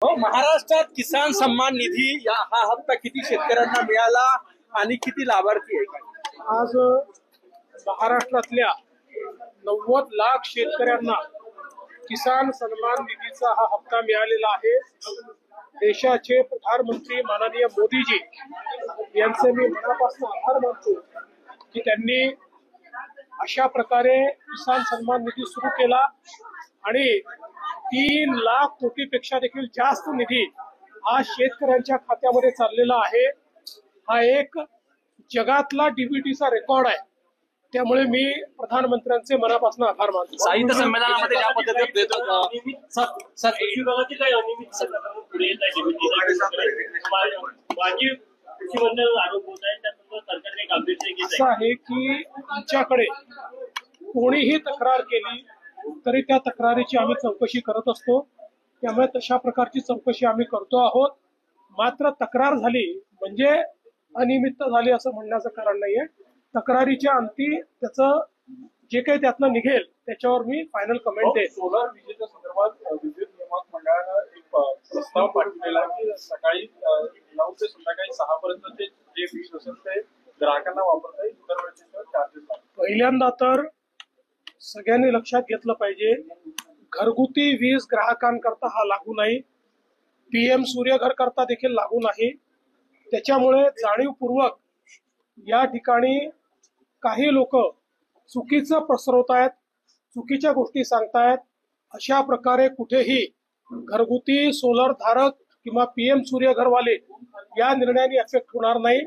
हो, महाराष्ट्रात किसान सन्मान निधी हा हप्ता किती शेतकऱ्यांना मिळाला आणि किती लाभार्थी आहे? आज महाराष्ट्रातल्या 90 लाख शेतकऱ्यांना किसान सन्मान निधीचा हा हप्ता मिळालेला आहे। देशाचे प्रधानमंत्री माननीय मोदीजी यांचे मी मनापासून आभार मानतो की त्यांनी अशा प्रकारे किसान सन्मान निधी सुरू केला आणि 3 लाख कोटीपेक्षा देखील जास्त निधी हा शेतकऱ्यांच्या खात्यामध्ये चाललेला आहे। हा एक जगातला डीबीटीचा रेकॉर्ड आहे। त्यामुळे मी प्रधानमंत्र्यांचे मनापासून आभार मानतो। साहित्य संमेलनामध्ये ज्या पद्धतीने असं आहे की आमच्याकडे कोणीही तक्रार केली तरी त्या तक्रारीची आम्ही चौकशी करत असतो। त्यामुळे तशा प्रकारची चौकशी आम्ही करतो आहोत। मात्र तक्रार झाली म्हणजे अनियमितता झाली असं म्हणण्याचं कारण नाहीये। तक्रारीच्या अंती त्याचं जे काही त्यातनं निघेल त्याच्यावर मी फायनल कमेंट देईन। सोलार विजेच्या संदर्भात विद्युत नियामक मंडळानं एक प्रस्ताव पाठवलेला की सकाळी 9 ते संध्याकाळी 6 पर्यंत जे वीज असेल ते ग्राहकांना वापरता येईल, इतर वेळेचे चार्जेस लागतात। पहिल्यांदा तर सगळ्यांनी लक्षात घेतलं पाहिजे, घरगुती वीज ग्राहकांकरता हा लागू नाही, पीएम सूर्यघर करता देखील लागू नाही। त्याच्यामुळे जाणीवपूर्वक या ठिकाणी काही लोक चुकीचं पसरवतायत, चुकीच्या गोष्टी सांगतायत। अशा प्रकारे कुठेही घरगुती सोलर धारक किंवा पीएम सूर्यघरवाले या निर्णयाने अफेक्ट होणार नाही।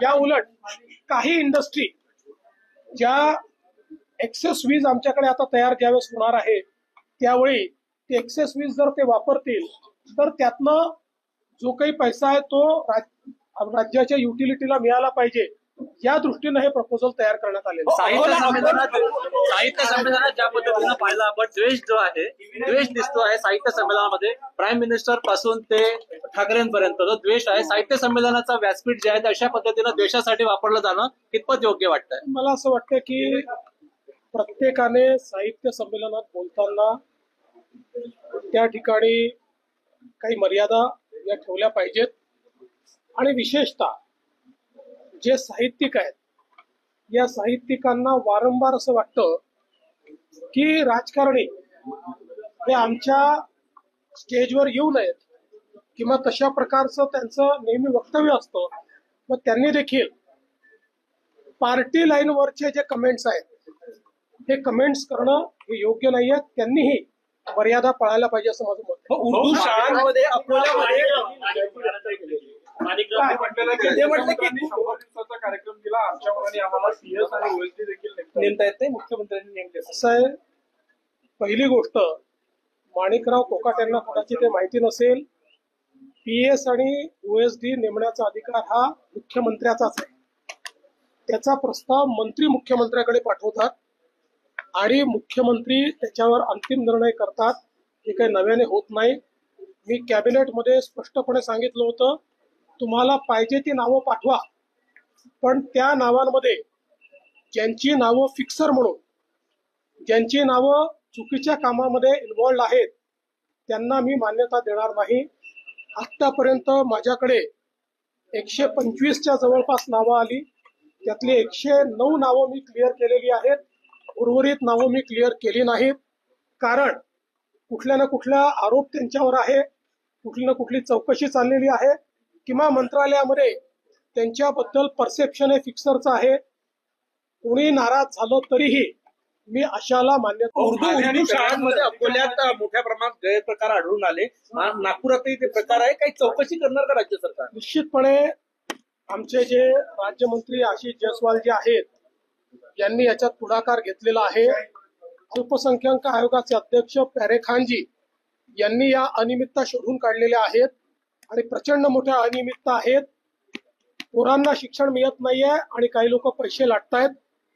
या उलट काही इंडस्ट्री ज्या एक्सेस वीज आमच्याकडे आता तयार ज्यावेळेस होणार आहे त्यावेळी ते एक्सेस वीज जर ते वापरतील तर त्यातनं जो काही पैसा आहे तो राज्याच्या युटिलिटीला मिळाला पाहिजे, या दृष्टीने हे प्रपोजल तयार करण्यात आले। साहित्य संमेलनात ज्या पद्धतीनं पाहिलं आपण द्वेष जो आहे, द्वेष दिसतो आहे साहित्य संमेलनामध्ये, प्राईम मिनिस्टर पासून ते ठाकरेंपर्यंत जो द्वेष आहे, साहित्य संमेलनाचा व्यासपीठ जे आहे अशा पद्धतीनं द्वेषासाठी वापरलं जाणं कितपत योग्य वाटतंय? मला असं वाटतं की प्रत्येकाने साहित्य संमेलनात बोलताना त्या ठिकाणी काही मर्यादा या ठेवल्या पाहिजेत आणि विशेषतः जे साहित्यिक आहेत या साहित्यिकांना वारंवार असं वाटतं की राजकारणी हे आमच्या स्टेजवर येऊ नयेत किंवा तशा प्रकारचं त्यांचं नेहमी वक्तव्य असतं। मग त्यांनी देखील पार्टी लाईनवरचे जे कमेंट्स आहेत हे कमेंट्स करणं हे योग्य नाहीये। त्यांनीही मर्यादा पाळायला पाहिजे असं माझं मत आहे। उर्दू शाळांमध्ये अकोल्यामध्ये ते म्हटलं की 100 दिवसाचा कार्यक्रम केला, आमच्या मनाने आम्हाला सीएस आणि ओएसडी देखील नेमता येते, मुख्यमंत्र्यांनी नेमले। असं आहे, पहिली गोष्ट माणिकराव कोकाट यांना कदाचित ते माहिती नसेल, पीएस आणि ओएसडी नेमण्याचा अधिकार हा मुख्यमंत्र्याचाच आहे। त्याचा प्रस्ताव मंत्री मुख्यमंत्र्याकडे पाठवतात आणि मुख्यमंत्री त्याच्यावर अंतिम निर्णय करतात। हे काही नव्याने होत नाही। मी कॅबिनेटमध्ये स्पष्टपणे सांगितलं होतं, तुम्हाला पाहिजे ती नावं पाठवा, पण त्या नावांमध्ये ज्यांची नावं फिक्सर म्हणून, ज्यांची नावं चुकीच्या कामामध्ये इन्व्हॉल्ड आहेत त्यांना मी मान्यता देणार नाही। आतापर्यंत माझ्याकडे 125च्या जवळपास नावं आली, त्यातली 109 नावं मी क्लिअर केलेली आहेत, उर्वरित नावं मी क्लिअर केली नाहीत। कारण कुठल्या ना कुठला आरोप त्यांच्यावर आहे, कुठली ना कुठली चौकशी चाललेली आहे किंवा मंत्रालयामध्ये त्यांच्याबद्दल परसेप्शन हे फिक्सरचं आहे। कोणी नाराज झालं तरीही मी अशाला मान्यता। उर्दू शाळांमध्ये अकोल्यात मोठ्या प्रमाणात गैरप्रकार आढळून आले, नागपुरातही ते प्रकार आहे, काही चौकशी करणार का राज्य सरकार? निश्चितपणे आमचे जे राज्यमंत्री आशिष जयस्वाल जे आहेत यांनी याच्यात पुढाकार घेतलेला आहे। अल्पसंख्याक आयोगाचे अध्यक्ष प्यारेखानजी यांनी या अनियमितता शोधून काढलेल्या आहेत आणि प्रचंड मोठ्या अनियमितता आहेत। पोरांना शिक्षण मिळत नाहीये आणि काही लोक पैसे लाटतायत,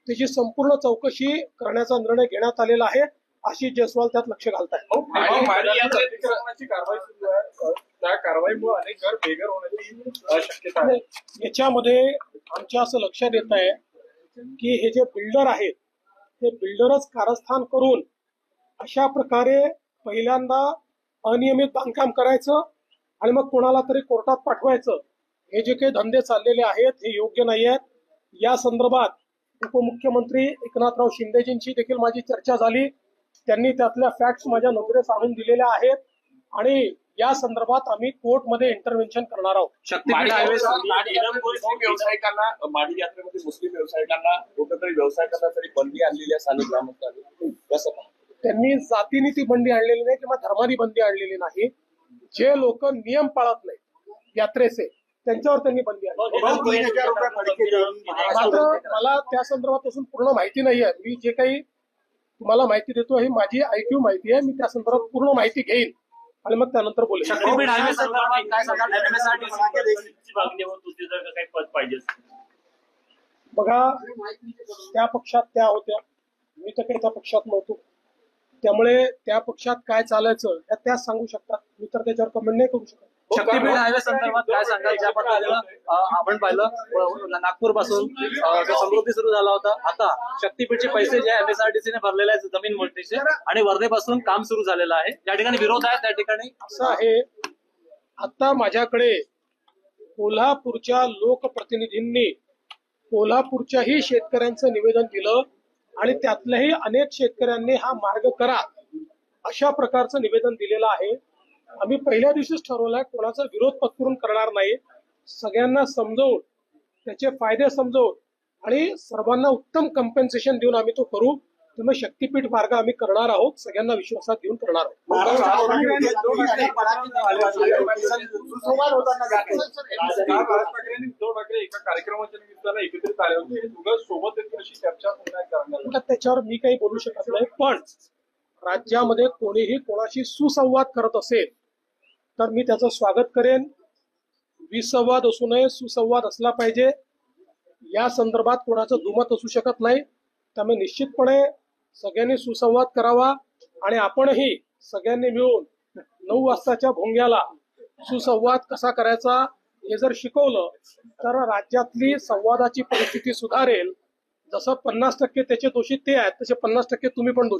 त्याची संपूर्ण चौकशी करण्याचा निर्णय घेण्यात आलेला आहे। आशिष जयस्वाल त्यात लक्ष घालतायत। कारवाई सुरू आहे, त्या कारवाईमुळे अनेक घर बेघर होण्याची शक्यता आहे। याच्यामध्ये आमच्या असं लक्षात येत आहे की हे जे बिल्डर आहेत हे बिल्डरच कारस्थान करून अशा प्रकारे पहिल्यांदा अनियमित बांधकाम करायचं आणि मग कोणाला तरी कोर्टात पाठवायचं, हे जे काही धंदे चाललेले आहेत हे योग्य नाही आहेत. या संदर्भात उपमुख्यमंत्री एकनाथराव शिंदेजींची देखील माझी चर्चा झाली. त्यांनी त्यातल्या फॅक्ट्स माझ्या नजरेस आणून दिलेल्या आहेत आणि या संदर्भात आम्ही कोर्टमध्ये इंटरव्हेन्शन करणार आहोत. शक्तीपीठ हायवे मुस्लिम व्यावसायिकांना माडी यात्रेमध्ये मुस्लिम व्यावसायिकांना कुठेतरी व्यवसाय करण्यासाठी बंदी आणलेली आहे स्थानिक ग्रामस्थांनी, कसं पाहता? त्यांनी जातीने ती बंदी आणलेली नाही किंवा धर्मानी बंदी आणलेली नाही. जे लोक नियम पाळत नाही यात्रेचे त्यांच्यावर त्यांनी बंदी आणली. मात्र मला त्या संदर्भात अजून पूर्ण माहिती नाही आहे. मी जे काही तुम्हाला माहिती देतो ही माझी IQ माहिती आहे. मी त्या संदर्भात पूर्ण माहिती घेईन आणि मग त्यानंतर बोलेन. शक्तीपीठ हायवे संदर्भात काय सांगाल? MSRTC मागणी होत होती जर काही पद पाहिजे बघा, त्या पक्षात त्या होत्या, मी तर काही त्या पक्षात नव्हतो. त्यामुळे त्या पक्षात काय चालायचं त्याच सांगू शकतात. मी तर त्याच्यावर कमेंट नाही करू शकत. शक्तीपीठ हायवे संदर्भात काय सांगाल? ज्या पद्धतीनं आपण पाहिलं नागपूर पासून समृद्धी सुरू झाला होता, आता शक्तीपीठचे पैसे जे MSRTC ने भरलेले आहेत जमीन मोडणीचे आणि वर्धेपासून काम सुरू झालेलं आहे. ज्या ठिकाणी विरोध आहे त्या ठिकाणी असं आहे. आता माझ्याकडे कोल्हापूरच्या लोकप्रतिनिधींनी कोल्हापूरच्याही शेतकऱ्यांचं निवेदन दिलं आणि त्यातल्याही अनेक शेतकऱ्यांनी हा मार्ग करा अशा प्रकारचं निवेदन दिलेलं आहे. आम्ही पहिल्या दिवशीच ठरवलंय कोणाचा विरोध पत्करून करणार नाही. सगळ्यांना समजवून त्याचे फायदे समजवून आणि सर्वांना उत्तम कम्पेन्सेशन देऊन आम्ही तो करू. त्यामुळे शक्तीपीठ मार्ग आम्ही करणार आहोत, सगळ्यांना विश्वासात घेऊन करणार आहोत. उद्धव ठाकरे एका कार्यक्रमाच्या निमित्तानं एकत्रित आले होते. हे दोघं सोबत येतील अशी चर्चा पुन्हा करण्यात त्याच्यावर मी काही बोलू शकत नाही. पण राज्यामध्ये कोणीही कोणाशी सुसंवाद करत असेल तर मी त्याचं स्वागत करेन. विसंवाद असू नये, सुसंवाद असला पाहिजे. या संदर्भात कोणाचं दुमत असू शकत नाही. त्यामुळे निश्चितपणे सगळ्यांनी सुसंवाद करावा आणि आपणही सगळ्यांनी मिळून 9 वाजताच्या भोंग्याला सुसंवाद कसा करायचा हे जर शिकवलं तर राज्यातली संवादाची परिस्थिती सुधारेल. जसं 50% त्याचे दोषी ते आहेत तसे 50% तुम्ही पण दोषी